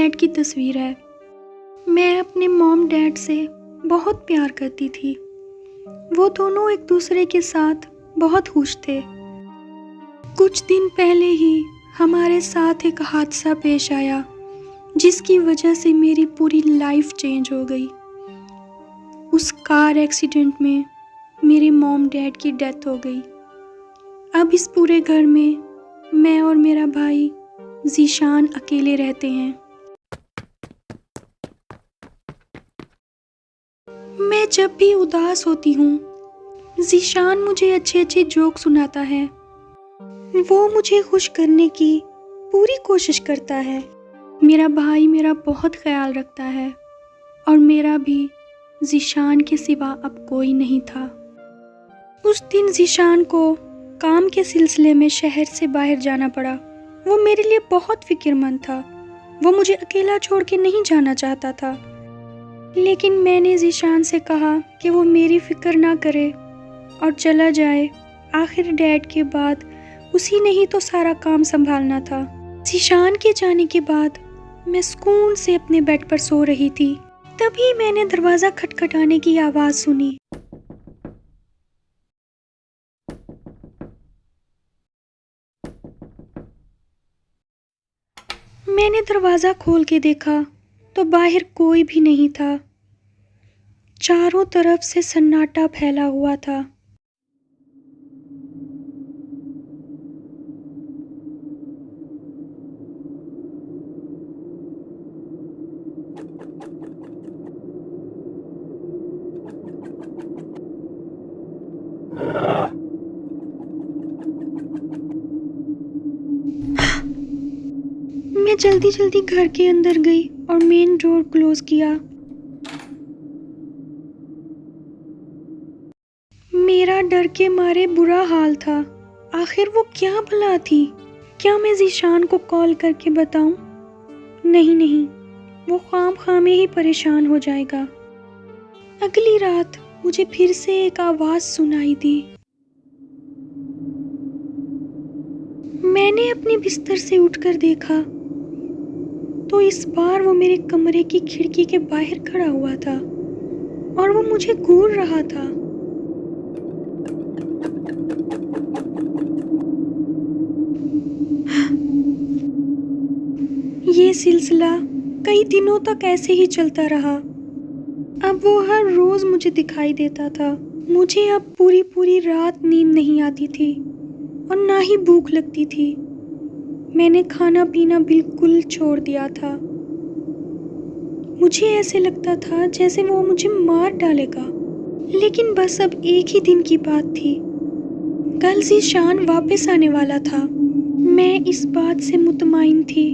Dad की तस्वीर है। मैं अपने मॉम डैड से बहुत प्यार करती थी। वो दोनों एक दूसरे के साथ बहुत खुश थे। कुछ दिन पहले ही हमारे साथ एक हादसा पेश आया जिसकी वजह से मेरी पूरी लाइफ चेंज हो गई। उस कार एक्सीडेंट में मेरे मॉम डैड की डेथ हो गई। अब इस पूरे घर में मैं और मेरा भाई ज़ीशान अकेले रहते हैं। मैं जब भी उदास होती हूँ, ज़ीशान मुझे अच्छे अच्छे जोक सुनाता है। वो मुझे खुश करने की पूरी कोशिश करता है। मेरा भाई मेरा बहुत ख्याल रखता है और मेरा भी ज़ीशान के सिवा अब कोई नहीं था। उस दिन ज़ीशान को काम के सिलसिले में शहर से बाहर जाना पड़ा। वो मेरे लिए बहुत फिक्रमंद था। वो मुझे अकेला छोड़ के नहीं जाना चाहता था, लेकिन मैंने ज़ीशान से कहा कि वो मेरी फिक्र ना करे और चला जाए। आखिर डैड के बाद उसी ने ही तो सारा काम संभालना था। ज़ीशान के जाने के बाद मैं सुकून से अपने बेड पर सो रही थी। तभी मैंने दरवाज़ा खटखटाने की आवाज़ सुनी। मैंने दरवाज़ा खोल के देखा तो बाहर कोई भी नहीं था। चारों तरफ से सन्नाटा फैला हुआ था। मैं जल्दी जल्दी घर के अंदर गई और मेन डोर क्लोज किया। मेरा डर के मारे बुरा हाल था। आखिर वो क्या भला थी? क्या मैं ज़ीशान को कॉल करके बताऊं? नहीं, वो खाम में ही परेशान हो जाएगा। अगली रात मुझे फिर से एक आवाज़ सुनाई दी। मैंने अपने बिस्तर से उठकर देखा तो इस बार वो मेरे कमरे की खिड़की के बाहर खड़ा हुआ था और वो मुझे घूर रहा था। ये सिलसिला कई दिनों तक ऐसे ही चलता रहा। अब वो हर रोज मुझे दिखाई देता था। मुझे अब पूरी पूरी रात नींद नहीं आती थी और ना ही भूख लगती थी। मैंने खाना पीना बिल्कुल छोड़ दिया था। मुझे ऐसे लगता था जैसे वो मुझे मार डालेगा। लेकिन बस अब एक ही दिन की बात थी। कल ज़ीशान वापस आने वाला था। मैं इस बात से मुतमईन थी।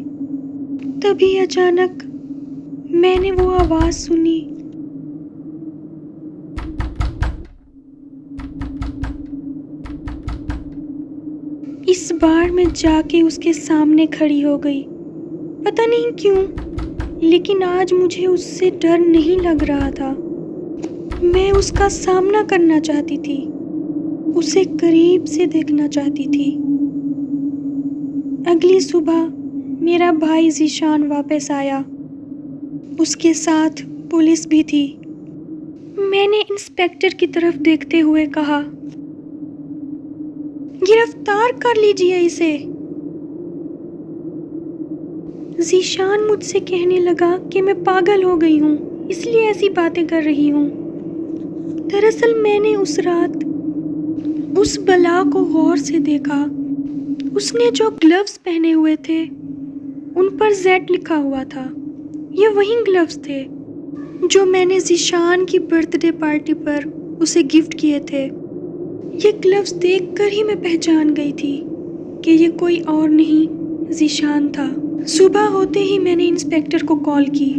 तभी अचानक मैंने वो आवाज़ सुनी। इस बार मैं जाके उसके सामने खड़ी हो गई। पता नहीं क्यों, लेकिन आज मुझे उससे डर नहीं लग रहा था। मैं उसका सामना करना चाहती थी, उसे करीब से देखना चाहती थी। अगली सुबह मेरा भाई ज़ीशान वापस आया। उसके साथ पुलिस भी थी। मैंने इंस्पेक्टर की तरफ देखते हुए कहा, गिरफ्तार कर लीजिए इसे। ज़ीशान मुझसे कहने लगा कि मैं पागल हो गई हूँ, इसलिए ऐसी बातें कर रही हूँ। दरअसल मैंने उस रात उस बला को गौर से देखा। उसने जो ग्लव्स पहने हुए थे उन पर Z लिखा हुआ था। ये वही ग्लव्स थे जो मैंने ज़ीशान की बर्थडे पार्टी पर उसे गिफ्ट किए थे। ये ग्लव्स देखकर ही मैं पहचान गई थी कि ये कोई और नहीं ज़ीशान था। सुबह होते ही मैंने इंस्पेक्टर को कॉल की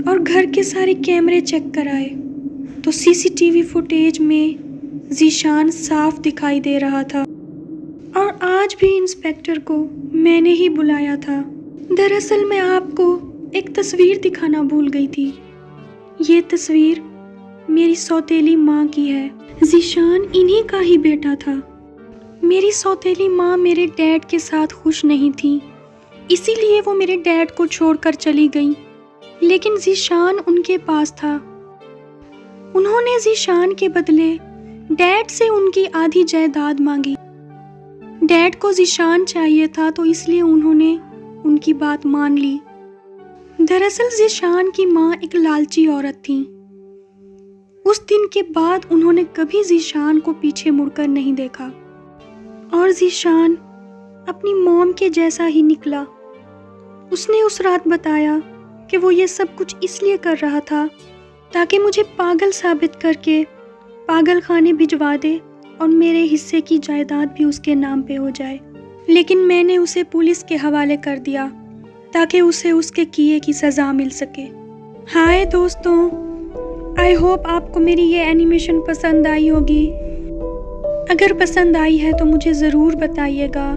और घर के सारे कैमरे चेक कराए तो CCTV फुटेज में ज़ीशान साफ दिखाई दे रहा था। और आज भी इंस्पेक्टर को मैंने ही बुलाया था। दरअसल मैं आपको एक तस्वीर दिखाना भूल गई थी। ये तस्वीर मेरी सौतेली माँ की है। ज़ीशान इन्हीं का ही बेटा था। मेरी सौतेली माँ मेरे डैड के साथ खुश नहीं थी। इसीलिए वो मेरे डैड को छोड़कर चली गई। लेकिन ज़ीशान उनके पास था। उन्होंने ज़ीशान के बदले डैड से उनकी आधी जायदाद मांगी। डैड को ज़ीशान चाहिए था तो इसलिए उन्होंने उनकी बात मान ली। दरअसल ज़ीशान की माँ एक लालची औरत थी। उस दिन के बाद उन्होंने कभी ज़ीशान को पीछे मुड़कर नहीं देखा और ज़ीशान अपनी मॉम के जैसा ही निकला। उसने उस रात बताया कि वो ये सब कुछ इसलिए कर रहा था ताकि मुझे पागल साबित करके पागल खाने भिजवा दे और मेरे हिस्से की जायदाद भी उसके नाम पे हो जाए। लेकिन मैंने उसे पुलिस के हवाले कर दिया ताकि उसे उसके किए की सज़ा मिल सके। हाय दोस्तों, आई होप आपको मेरी ये एनिमेशन पसंद आई होगी। अगर पसंद आई है तो मुझे ज़रूर बताइएगा।